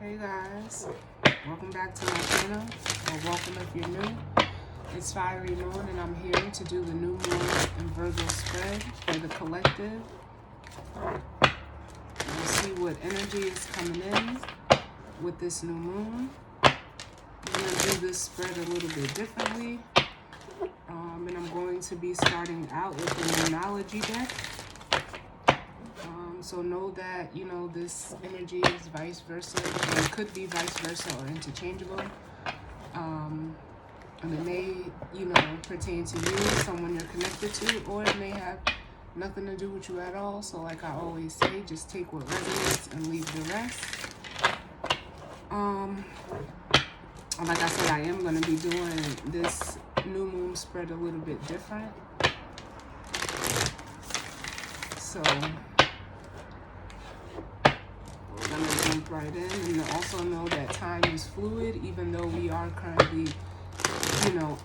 Hey guys, welcome back to my channel, or welcome if you're new. It's Fiery Moon and I'm here to do the new moon and Virgo spread for the collective. We'll see what energy is coming in with this new moon. I'm going to do this spread a little bit differently. And I'm going to be starting out with the Moonology deck. So know that, this energy is vice versa, or it could be vice versa or interchangeable. And it may, pertain to you, someone you're connected to, or it may have nothing to do with you at all. So like I always say, just take what resonates and leave the rest. Like I said, I am going to be doing this new moon spread a little bit different. So we're going to jump right in, and also know that time is fluid, even though we are currently,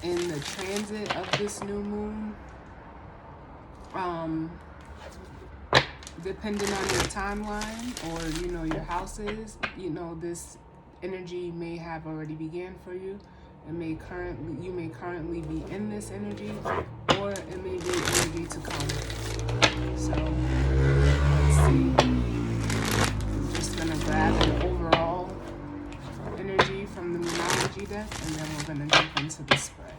in the transit of this new moon. Depending on your timeline or, your houses, this energy may have already began for you. You may currently be in this energy, or it may be energy to come. So let's see. I'm just gonna grab an overall energy from the Moonology deck, and then we're gonna jump into the spread.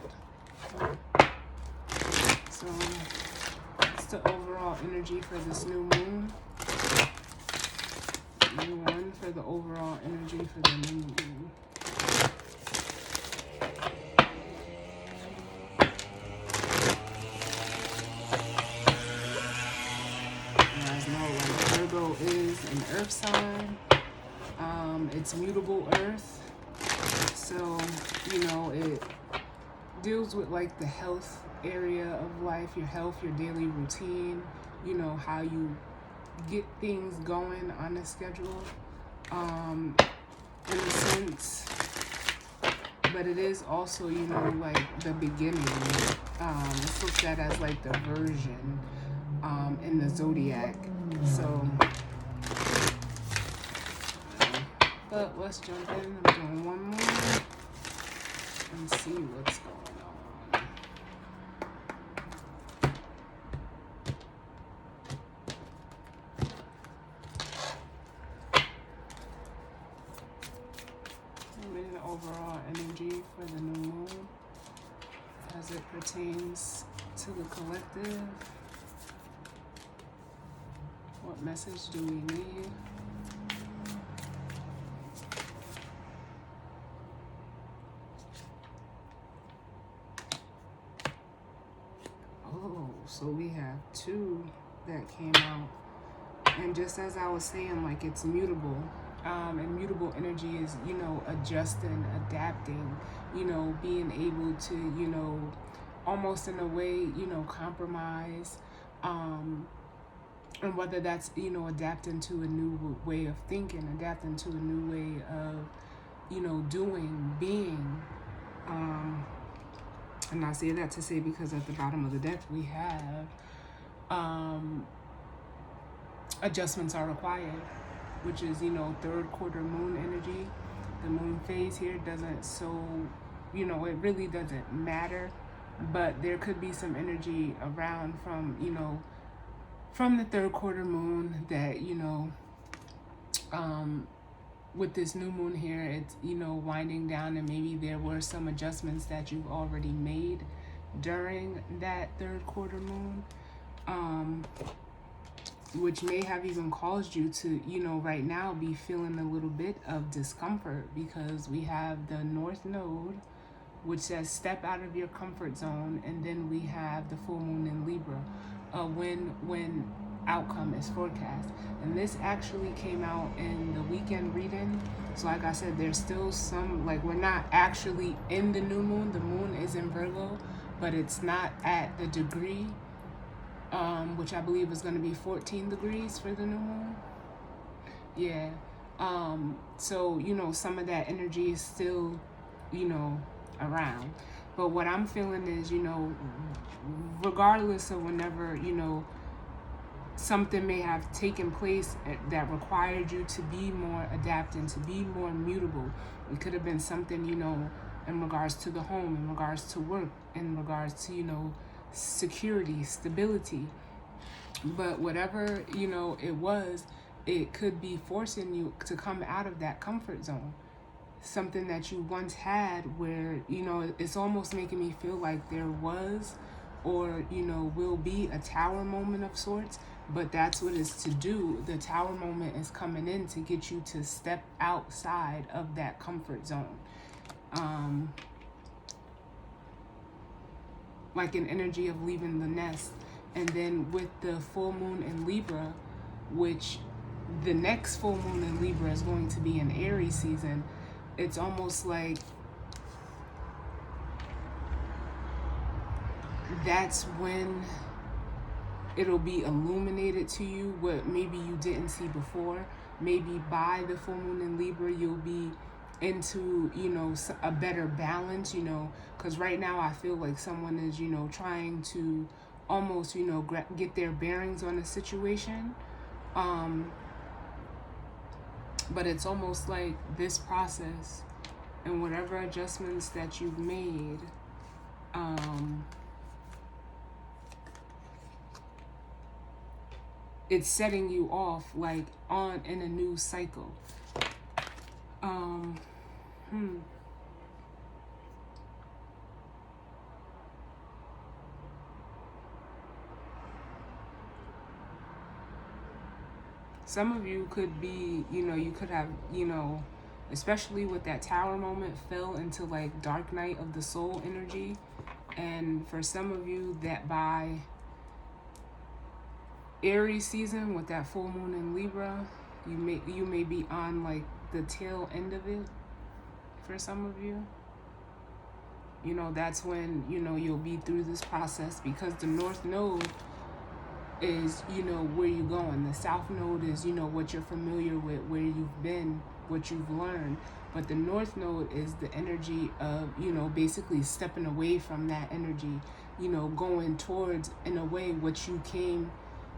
So that's the overall energy for this new moon. New one for the overall energy for the new moon. Virgo is an earth sign. It's mutable earth. So, it deals with like the health area of life, your health, your daily routine, how you get things going on a schedule, in a sense. But it is also, like the beginning. It's looked at as like the version in the zodiac. So, but let's jump in. I'm doing one more and see what's going on. I'm in the overall energy for the new moon as it pertains to the collective. What message do we need? Oh, so we have two that came out. And just as I was saying, like it's mutable. And mutable energy is, adjusting, adapting, being able to, almost in a way, compromise. And whether that's, adapting to a new way of thinking, adapting to a new way of, doing, being. And I say that to say because at the bottom of the deck we have adjustments are required, which is, third quarter moon energy. The moon phase here doesn't it really doesn't matter, but there could be some energy around from, from the third quarter moon that, with this new moon here, it's, winding down, and maybe there were some adjustments that you've already made during that third quarter moon, which may have even caused you to, right now be feeling a little bit of discomfort, because we have the North Node, which says step out of your comfort zone, and then we have the full moon in Libra, when outcome is forecast. And this actually came out in the weekend reading. So like I said, there's still some, like, we're not actually in the new moon. The moon is in Virgo, but it's not at the degree, which I believe is going to be 14 degrees for the new moon. Yeah. So, some of that energy is still, around. But what I'm feeling is, regardless of whenever, something may have taken place that required you to be more adapting, to be more mutable. It could have been something, in regards to the home, in regards to work, in regards to, security, stability. But whatever, it was, it could be forcing you to come out of that comfort zone. Something that you once had where, it's almost making me feel like there was or, will be a tower moment of sorts, but that's what it's to do. The tower moment is coming in to get you to step outside of that comfort zone. Like an energy of leaving the nest. And then with the full moon in Libra, which the next full moon in Libra is going to be in Aries season, it's almost like that's when it'll be illuminated to you what maybe you didn't see before. Maybe by the full moon in Libra, you'll be into, a better balance, because right now I feel like someone is, trying to almost, get their bearings on a situation. But it's almost like this process and whatever adjustments that you've made, it's setting you off like in a new cycle. Some of you could be, you could have, especially with that tower moment, fell into like dark night of the soul energy. And for some of you, that by Aries season with that full moon in Libra, you may be on like the tail end of it. For some of you, that's when you'll be through this process, because the North Node is where you're going. The South Node is what you're familiar with, where you've been, what you've learned. But the North Node is the energy of basically stepping away from that energy, going towards, in a way, what you came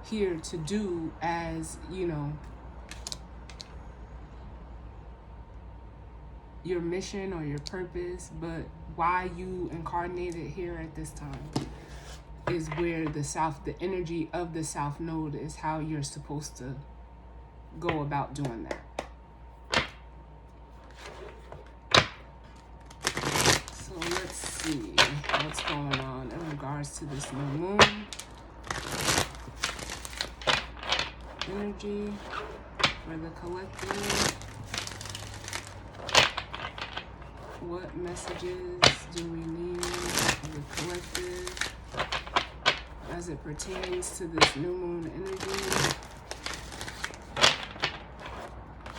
here to do as your mission or your purpose. But why you incarnated here at this time is where the energy of the South Node is how you're supposed to go about doing that. So let's see what's going on in regards to this new moon energy for the collective. What messages do we need for the collective as it pertains to this new moon energy?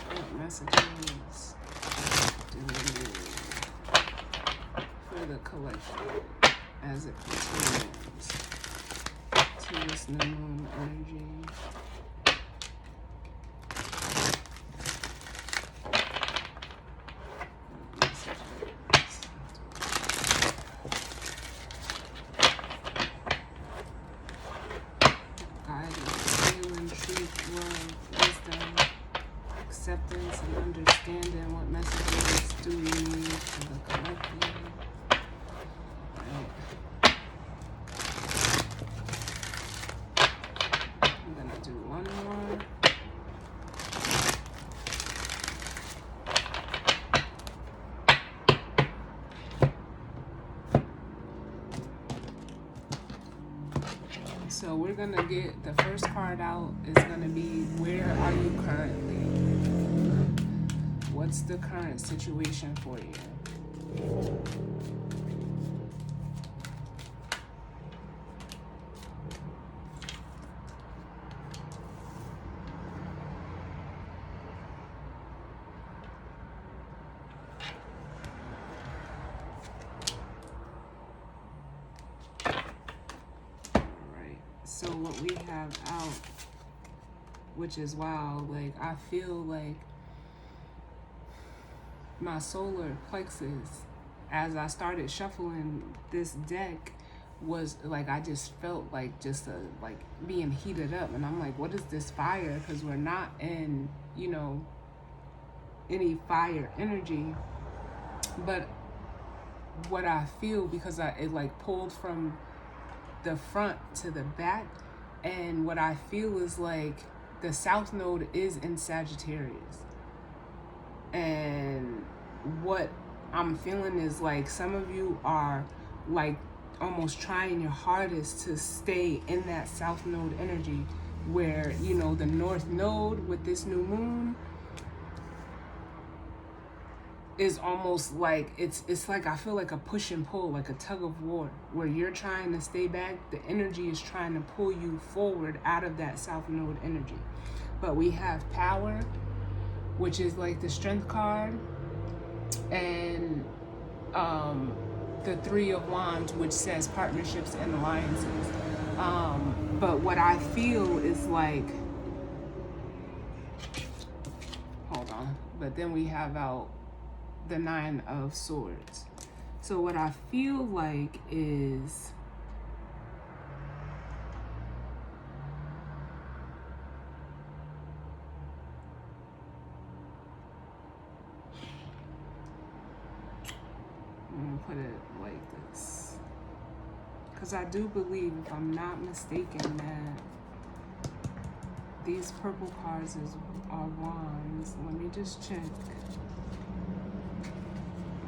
What messages do we need for the collective as it pertains to this new moon energy? Acceptance and understanding. What messages do we need for the collective? Right. I'm gonna do one more. So we're gonna get the first card out is gonna be, where are you currently? What's the current situation for you? So what we have out, which is wow, like I feel like my solar plexus, as I started shuffling this deck, was like, I just felt like just like being heated up, and I'm like, what is this fire? Because we're not in, you know, any fire energy. But what I feel, because it like pulled from the front to the back, and what I feel is like the South Node is in Sagittarius, and what I'm feeling is like some of you are like almost trying your hardest to stay in that South Node energy, where, you know, the North Node with this new moon is almost like it's like, I feel like a push and pull, like a tug of war, where you're trying to stay back, the energy is trying to pull you forward out of that South Node energy. But we have power, which is like the strength card, and the Three of Wands, which says partnerships and alliances. But what I feel is like, hold on, but then we have out the Nine of Swords. So what I feel like is, I'm gonna put it like this, because I do believe, if I'm not mistaken, that these purple cards are wands. Let me just check.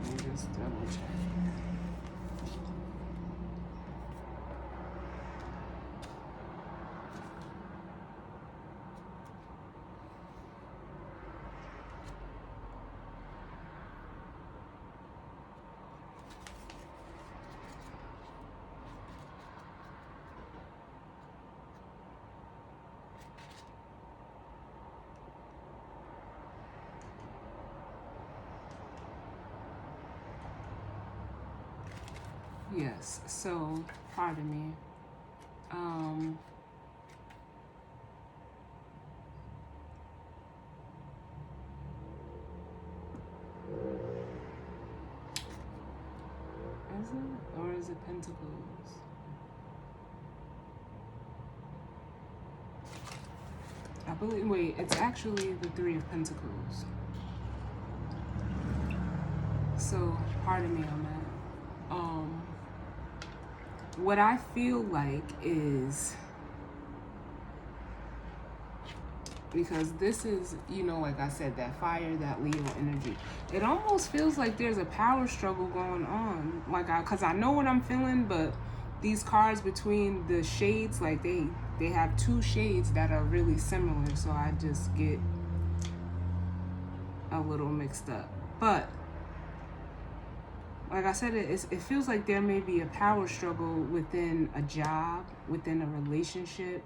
Let me just double check. Yes, so pardon me. Is it? Or is it Pentacles? I believe, wait, it's actually the Three of Pentacles. So, pardon me on that. What I feel like is, because this is, you know, like I said, that fire, that Leo energy, it almost feels like there's a power struggle going on. Like, because I know what I'm feeling, but these cards between the shades, like they have two shades that are really similar, so I just get a little mixed up. But like I said, it feels like there may be a power struggle within a job, within a relationship,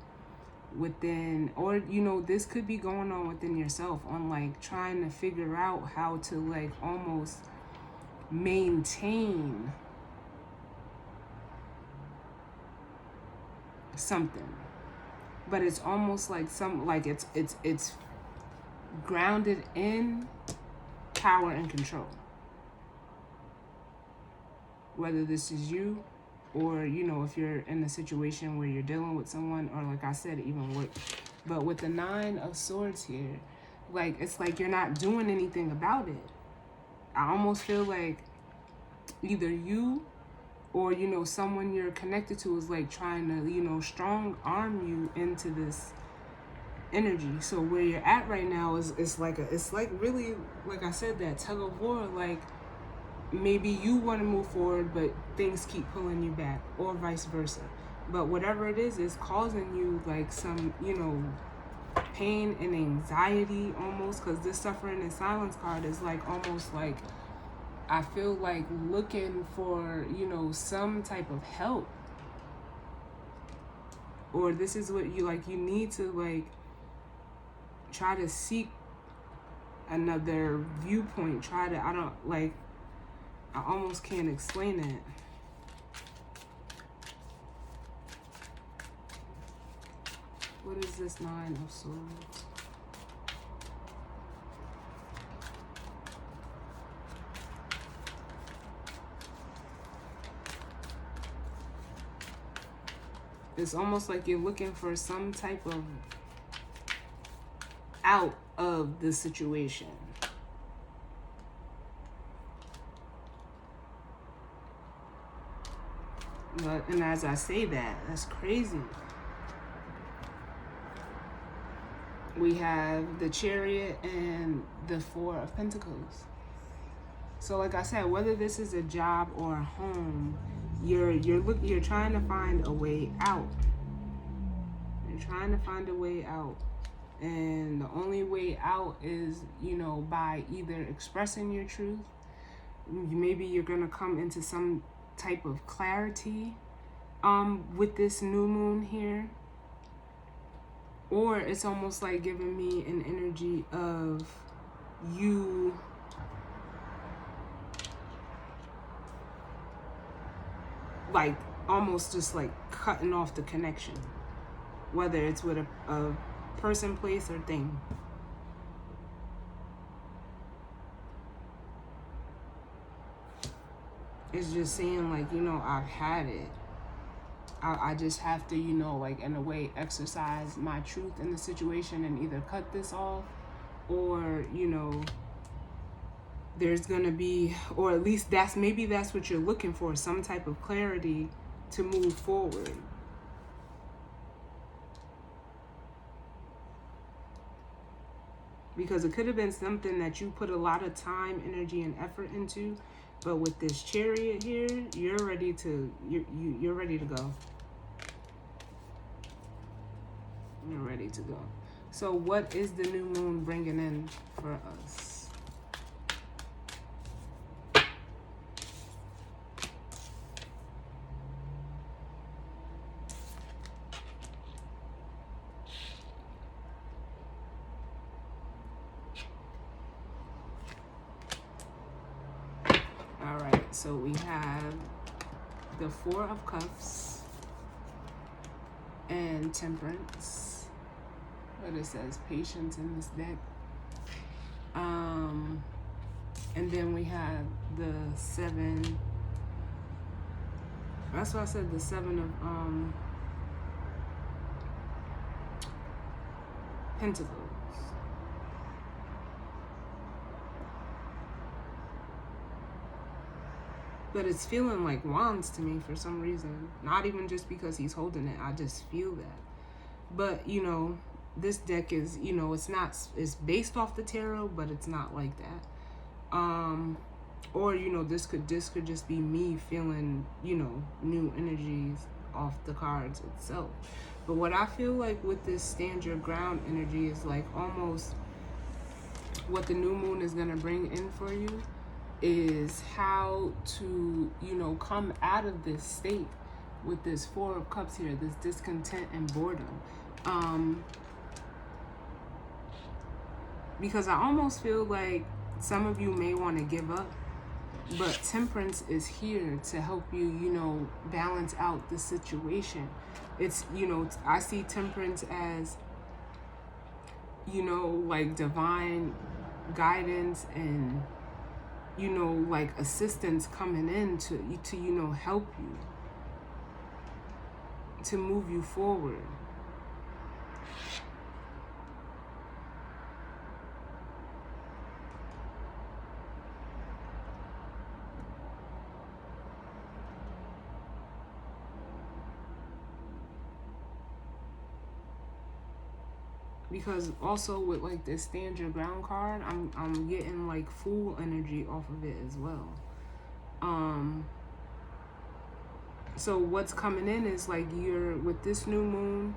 within, or, you know, this could be going on within yourself, on like trying to figure out how to like almost maintain something. But it's almost like it's grounded in power and control. Whether this is you, or, you know, if you're in a situation where you're dealing with someone, or like I said, even with, but with the Nine of Swords here, like, it's like you're not doing anything about it. I almost feel like either you or, you know, someone you're connected to is like trying to, you know, strong arm you into this energy. So where you're at right now is, it's like really, like I said, that tug of war. Like, maybe you want to move forward, but things keep pulling you back, or vice versa. But whatever it is causing you like some, you know, pain and anxiety almost, because this Suffering in Silence card is like almost like, I feel like looking for, you know, some type of help. Or this is what you like, you need to like try to seek another viewpoint. Try to, I almost can't explain it. What is this Nine of Swords? It's almost like you're looking for some type of out of the situation. But, and as I say that, that's crazy. We have the Chariot and the Four of Pentacles. So like I said, whether this is a job or a home, you're trying to find a way out. You're trying to find a way out. And the only way out is, you know, by either expressing your truth. Maybe you're going to come into some type of clarity with this new moon here. Or it's almost like giving me an energy of you like almost just like cutting off the connection, whether it's with a person, place, or thing. It's just saying like, you know, I've had it. I just have to, you know, like in a way exercise my truth in the situation and either cut this off, or, you know, there's gonna be, or at least maybe that's what you're looking for, some type of clarity to move forward. Because it could have been something that you put a lot of time, energy, and effort into, but with this Chariot here, you're ready to you're ready to go. You're ready to go. So what is the new moon bringing in for us? All right, so we have the Four of Cups and Temperance. But it says patience in this deck. And then we have the Seven. That's why I said the Seven of Pentacles. But it's feeling like wands to me for some reason. Not even just because he's holding it. I just feel that. But, you know, this deck is, you know, it's based off the tarot, but it's not like that. Or, you know, this could just be me feeling, you know, new energies off the cards itself. But what I feel like with this stand your ground energy is like almost what the new moon is going to bring in for you is how to, you know, come out of this state with this Four of Cups here, this discontent and boredom. Because I almost feel like some of you may want to give up, but Temperance is here to help you, you know, balance out the situation. It's, you know, I see Temperance as, you know, like divine guidance and, you know, like assistance coming in to you know, help you, to move you forward. Because also with like this stand your ground card, I'm getting like Fool energy off of it as well. So what's coming in is like you're with this new moon,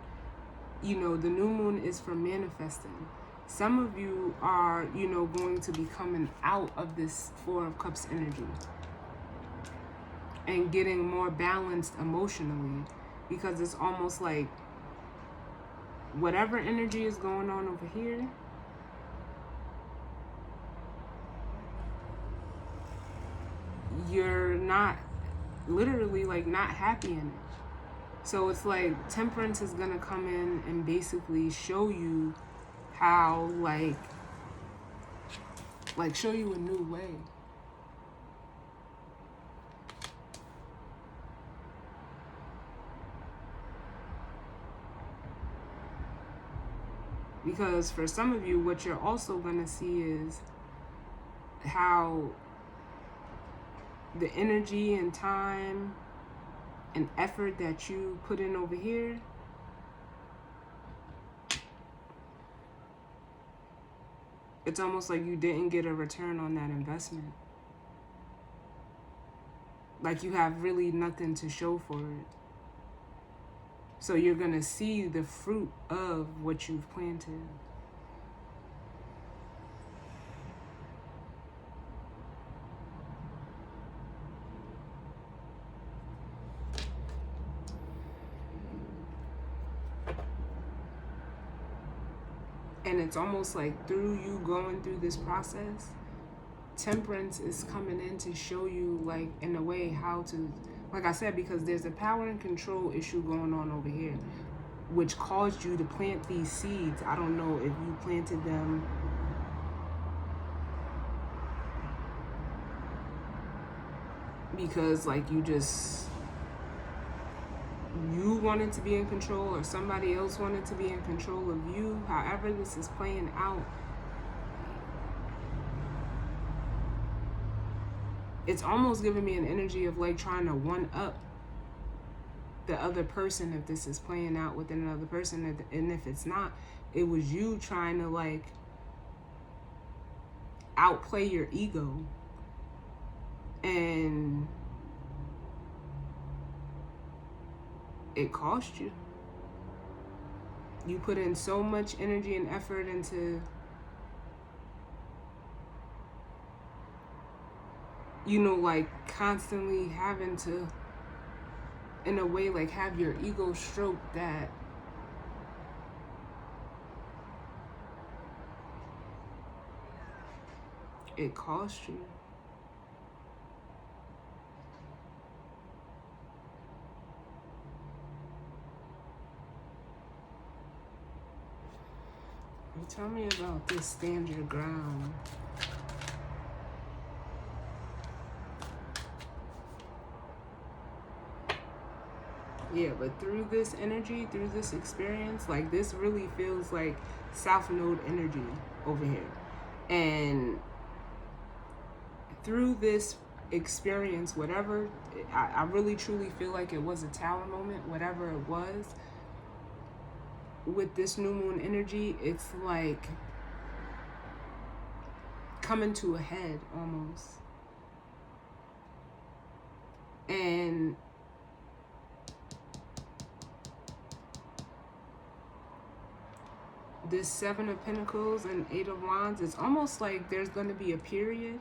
you know, the new moon is for manifesting. Some of you are, you know, going to be coming out of this Four of Cups energy and getting more balanced emotionally, because it's almost like whatever energy is going on over here, you're not, literally like not happy in it. So it's like Temperance is gonna come in and basically show you how like show you a new way. Because for some of you, what you're also going to see is how the energy and time and effort that you put in over here, it's almost like you didn't get a return on that investment. Like you have really nothing to show for it. So you're going to see the fruit of what you've planted. And it's almost like through you going through this process, temperance is coming in to show you, like, in a way, how to, like I said, because there's a power and control issue going on over here, which caused you to plant these seeds. I don't know if you planted them because, like, you wanted to be in control, or somebody else wanted to be in control of you. However this is playing out, it's almost giving me an energy of like trying to one up the other person if this is playing out within another person. And if it's not, it was you trying to like outplay your ego. And it cost you. You put in so much energy and effort into, you know, like constantly having to, in a way, like have your ego stroked, that it cost you. Tell me about this stand your ground. Yeah, but through this energy, through this experience, like this really feels like South Node energy over here. And through this experience, whatever, I really truly feel like it was a tower moment, whatever it was. With this new moon energy, it's like coming to a head almost. And this Seven of Pentacles and Eight of Wands, it's almost like there's going to be a period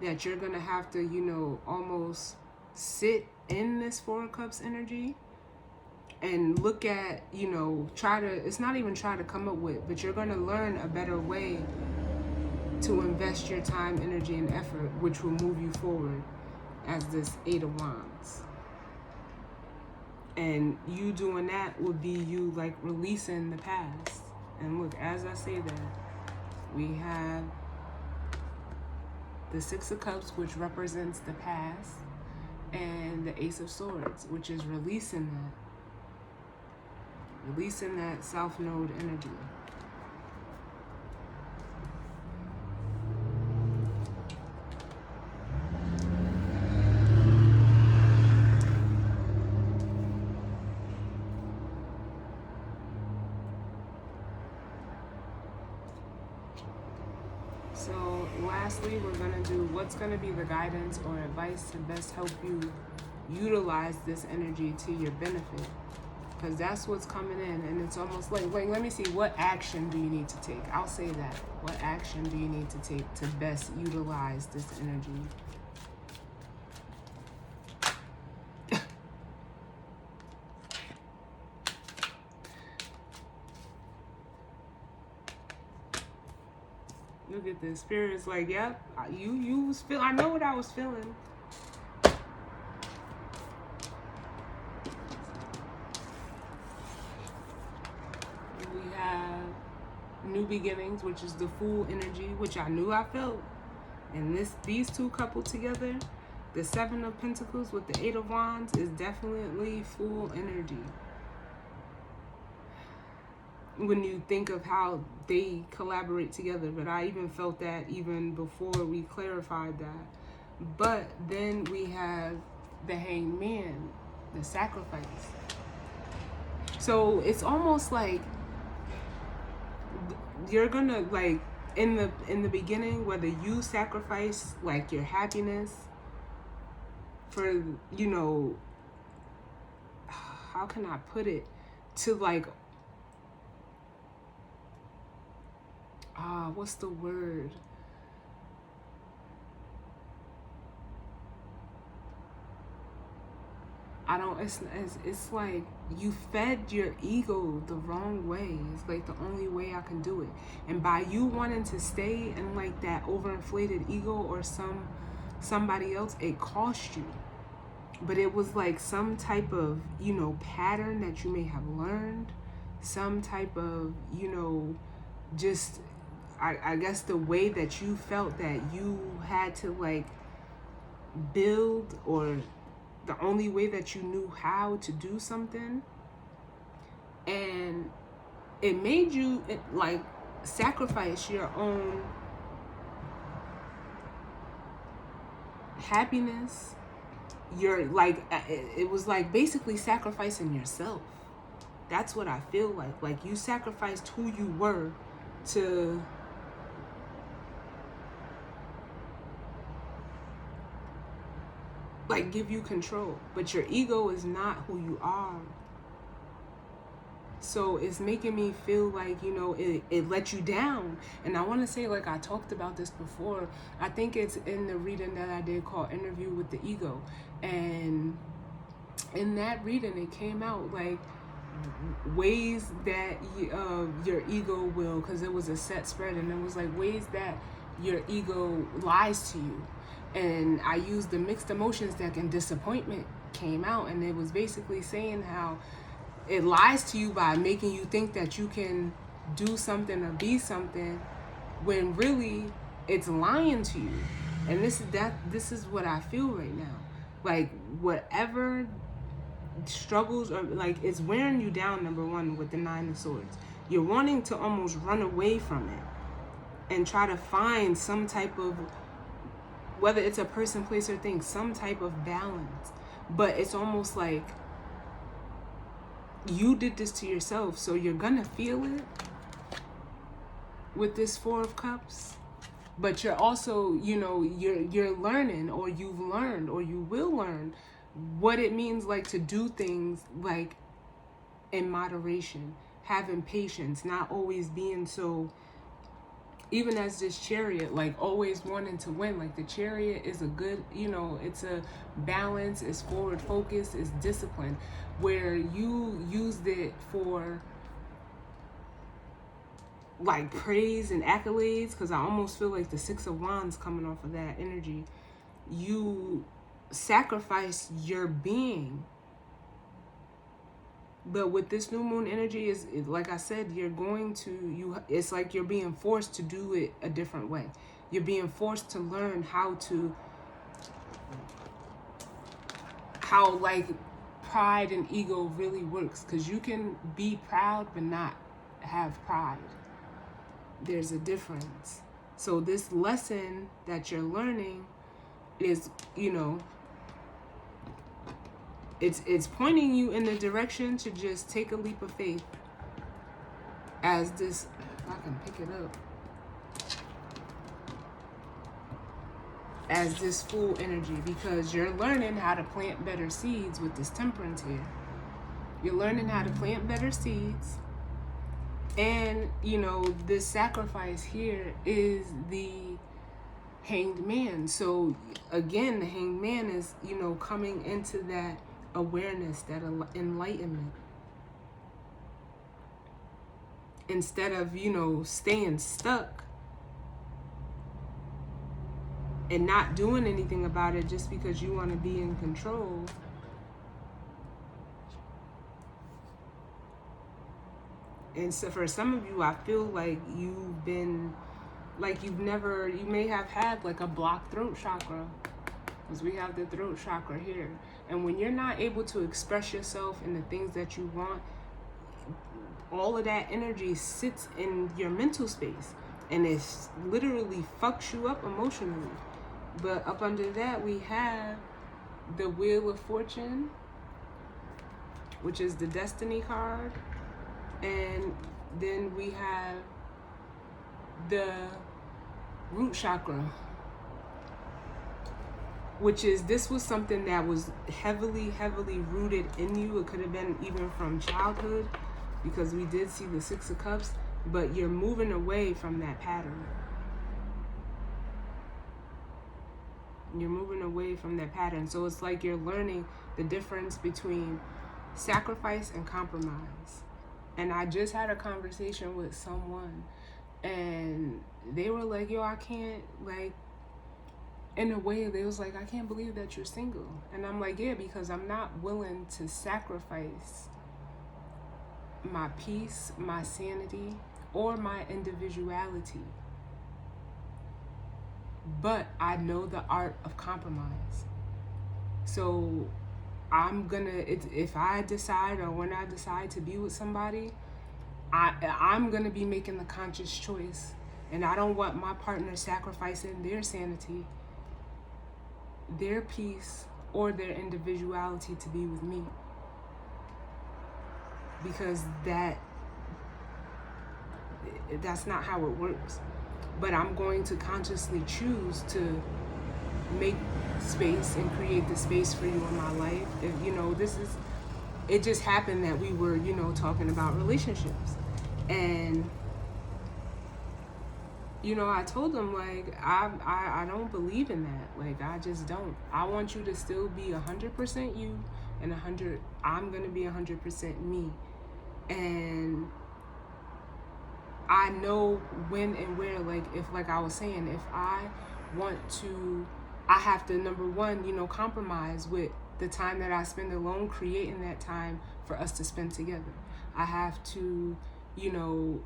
that you're going to have to, you know, almost sit in this Four of Cups energy and look at, you know, it's not even try to come up with, but you're going to learn a better way to invest your time, energy, and effort, which will move you forward as this Eight of Wands. And you doing that would be you like releasing the past. And look, as I say that, we have the Six of Cups, which represents the past, and the Ace of Swords, which is releasing that South Node energy. So lastly, we're going to do what's going to be the guidance or advice to best help you utilize this energy to your benefit. Because that's what's coming in, and it's almost like, let me see, what action do you need to take? I'll say that. What action do you need to take to best utilize this energy? Look at this. Spirit's like, yep, you was feel. I know what I was feeling. We have new beginnings, which is the Fool energy, which I knew I felt. And these two coupled together, the Seven of Pentacles with the Eight of Wands, is definitely Fool energy. when you think of how they collaborate together. But I even felt that even before we clarified that. But then we have the Hanged Man, the sacrifice. So it's almost like you're gonna, like, in the beginning, whether you sacrifice like your happiness for, you know, how can I put it, to like, what's the word? I don't, it's like you fed your ego the wrong way. It's like the only way I can do it. And by you wanting to stay in like that overinflated ego or somebody else, it cost you. But it was like some type of, you know, pattern that you may have learned, some type of, you know, just, I guess the way that you felt that you had to like build, or the only way that you knew how to do something. And it made you like sacrifice your own happiness. You're like, it was like basically sacrificing yourself. That's what I feel like. Like you sacrificed who you were to like give you control. But your ego is not who you are. So it's making me feel like, you know, it let you down. And I want to say, like I talked about this before, I think it's in the reading that I did called Interview with the Ego. And in that reading, it came out like ways that your ego will, because it was a set spread, and it was like ways that your ego lies to you. And I used the mixed emotions deck, and disappointment came out, and it was basically saying how it lies to you by making you think that you can do something or be something when really it's lying to you. And this is what I feel right now. Like whatever struggles, or like it's wearing you down, number one, with the Nine of Swords. You're wanting to almost run away from it and try to find some type of, whether it's a person, place, or thing, some type of balance. But it's almost like you did this to yourself, so you're gonna feel it with this Four of Cups. But you're also, you know, you're learning, or you've learned, or you will learn what it means like to do things like in moderation, having patience, not always being so, even as this Chariot, like always wanting to win. Like the Chariot is a good, you know, it's a balance, it's forward focus, it's discipline, where you used it for like praise and accolades, because I almost feel like the Six of Wands coming off of that energy. You sacrifice your being. But with this new moon energy, is like I said, you're going to, it's like you're being forced to do it a different way. You're being forced to learn how like pride and ego really works, because you can be proud but not have pride. There's a difference. So this lesson that you're learning is, you know, it's pointing you in the direction to just take a leap of faith. As this, if I can pick it up, as this Fool energy, because you're learning how to plant better seeds with this Temperance here. You're learning how to plant better seeds. And, you know, this sacrifice here is the Hanged Man. So, again, the Hanged Man is, you know, coming into that awareness, that enlightenment. Instead of, you know, staying stuck and not doing anything about it just because you want to be in control. And so for some of you, I feel like you've been, like you may have had like a blocked throat chakra, because we have the throat chakra here. And when you're not able to express yourself in the things that you want, all of that energy sits in your mental space, and it literally fucks you up emotionally. But up under that, we have the Wheel of Fortune, which is the Destiny card. And then we have the Root Chakra, which is, this was something that was heavily rooted in you. It could have been even from childhood, because we did see the Six of Cups, but you're moving away from that pattern. You're moving away from that pattern. So it's like you're learning the difference between sacrifice and compromise. And I just had a conversation with someone, and they were like, yo, I can't, like, in a way, they was like, I can't believe that you're single. And I'm like, yeah, because I'm not willing to sacrifice my peace, my sanity, or my individuality. But I know the art of compromise. So I'm gonna, if I decide, or when I decide to be with somebody, I'm gonna be making the conscious choice. And I don't want my partner sacrificing their sanity, their peace, or their individuality to be with me. Because that's not how it works. But I'm going to consciously choose to make space and create the space for you in my life. If, you know, it just happened that we were, you know, talking about relationships. And, you know, I told them, like, I don't believe in that. Like, I just don't. I want you to still be 100% you, and I'm going to be 100% me. And I know when and where, like, if, like I was saying, if I want to, I have to, number one, you know, compromise with the time that I spend alone, creating that time for us to spend together. I have to, you know,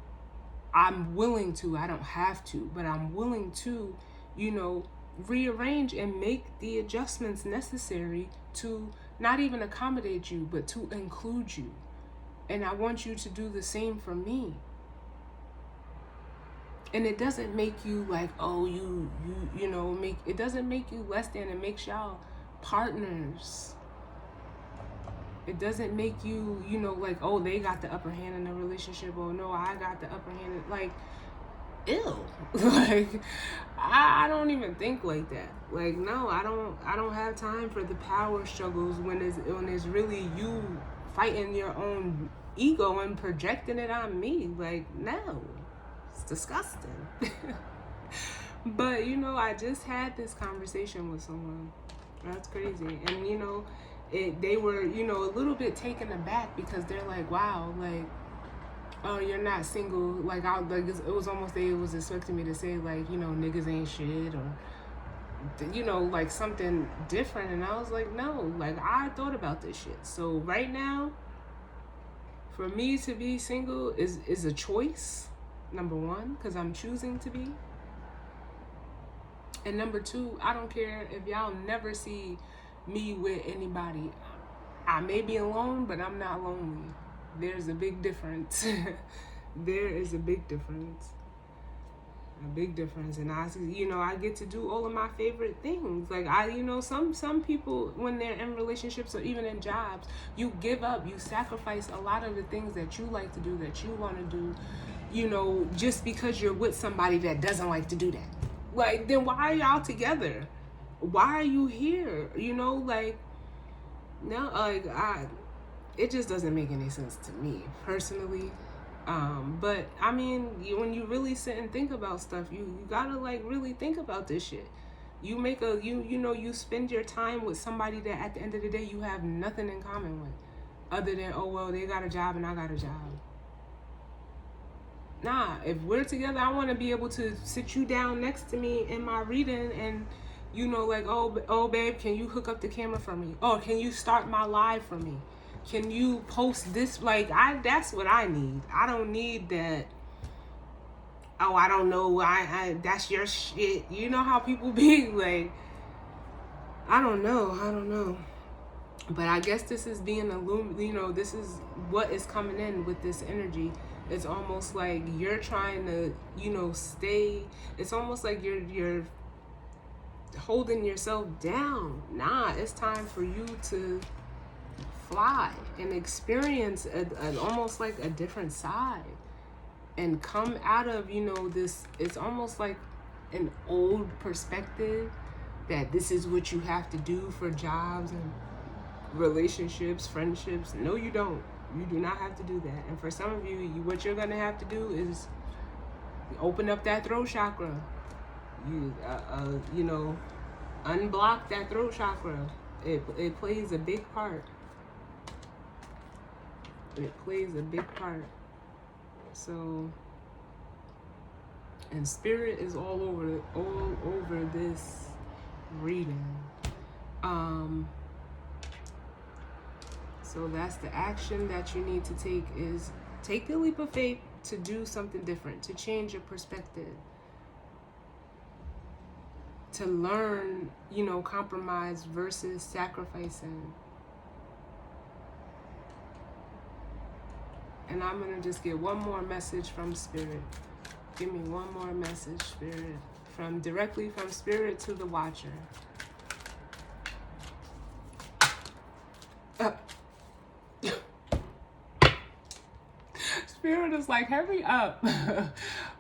I'm willing to, I don't have to, but I'm willing to, you know, rearrange and make the adjustments necessary to not even accommodate you, but to include you. And I want you to do the same for me. And it doesn't make you like, oh, you know, it doesn't make you less than. It makes y'all partners. It doesn't make you, you know, like, oh, they got the upper hand in the relationship, or no, I got the upper hand. Like, ew. Like, I don't even think like that. Like, no, I don't have time for the power struggles when it's really you fighting your own ego and projecting it on me. Like, no. It's disgusting. But, you know, I just had this conversation with someone. That's crazy. And, you know, they were, you know, a little bit taken aback, because they're like, wow, like, oh, you're not single. Like, it was almost, they was expecting me to say, like, you know, niggas ain't shit, or, you know, like something different. And I was like, no, like, I thought about this shit. So right now, for me to be single is a choice. Number one, because I'm choosing to be. And number two, I don't care if y'all never see me with anybody. I may be alone, but I'm not lonely. There's a big difference. There is a big difference. A big difference. And I get to do all of my favorite things. Like, some people, when they're in relationships or even in jobs, you give up, you sacrifice a lot of the things that you like to do, that you want to do, you know, just because you're with somebody that doesn't like to do that. Like, then why are y'all together? Why are you here? You know, like, no, like, it just doesn't make any sense to me, personally. But, I mean, when you really sit and think about stuff, you gotta, like, really think about this shit. You make you spend your time with somebody that at the end of the day you have nothing in common with, other than, oh, well, they got a job and I got a job. Nah, if we're together, I want to be able to sit you down next to me in my reading and, you know, like, oh, babe, can you hook up the camera for me? Oh, can you start my live for me? Can you post this? Like, that's what I need. I don't need that, oh, I don't know, that's your shit. You know how people be, like, I don't know. But I guess this is being this is what is coming in with this energy. It's almost like you're trying to, stay. It's almost like you're holding yourself down. Nah, it's time for you to fly and experience almost like a different side, and come out of, this. It's almost like an old perspective that this is what you have to do for jobs and relationships, friendships. No, you don't. You do not have to do that. And for some of you, what you're gonna have to do is open up that throat chakra. Unblock that throat chakra. It plays a big part. It plays a big part. So, and spirit is all over this reading. So that's the action that you need to take, is take the leap of faith to do something different, to change your perspective, to learn, compromise versus sacrificing. And I'm going to just get one more message from Spirit. Give me one more message, Spirit, directly from Spirit to the Watcher. Spirit is like, hurry up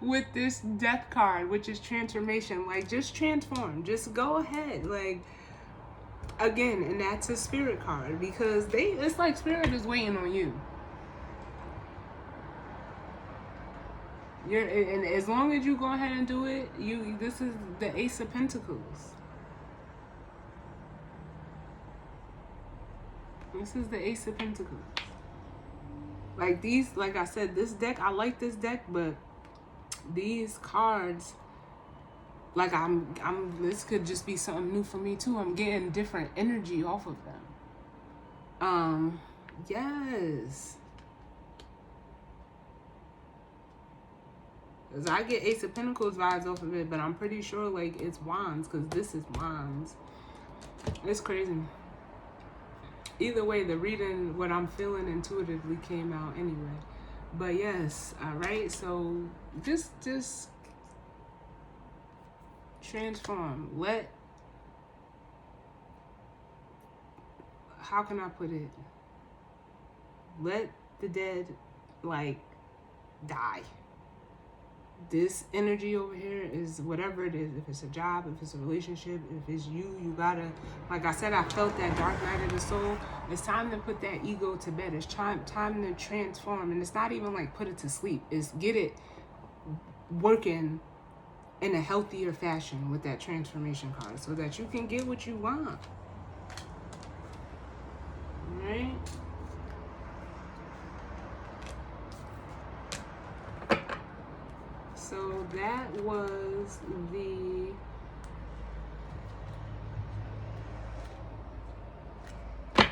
with this death card, which is transformation. Like, just transform. Just go ahead. Like, again, and that's a spirit card, because it's like Spirit is waiting on you. And as long as you go ahead and do it, this is the Ace of Pentacles. This is the Ace of Pentacles. Like I said, this deck, I like this deck, but these cards, like this could just be something new for me too. I'm getting different energy off of them. Yes. Because I get Ace of Pentacles vibes off of it, but I'm pretty sure like it's Wands, because this is Wands. It's crazy. Either way, the reading, what I'm feeling intuitively came out anyway. But yes, all right. So just transform. How can I put it? Let the dead die. This energy over here is whatever it is. If it's a job, if it's a relationship, if it's you gotta, like I said, I felt that dark night of the soul. It's time to put that ego to bed. It's time to transform. And it's not even like put it to sleep. It's get it working in a healthier fashion with that transformation card, so that you can get what you want. All right? So that was the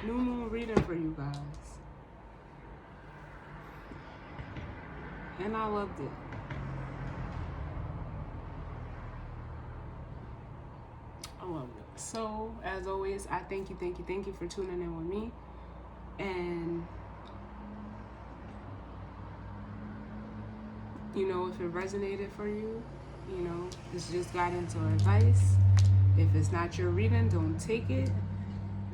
new moon reading for you guys. And I loved it. I loved it. So, as always, I thank you for tuning in with me. And if it resonated for you, it's just guidance or advice. If it's not your reading, don't take it.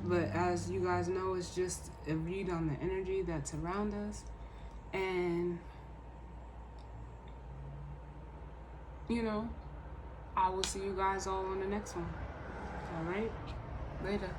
But as you guys know, it's just a read on the energy that's around us. And, I will see you guys all on the next one. All right? Later.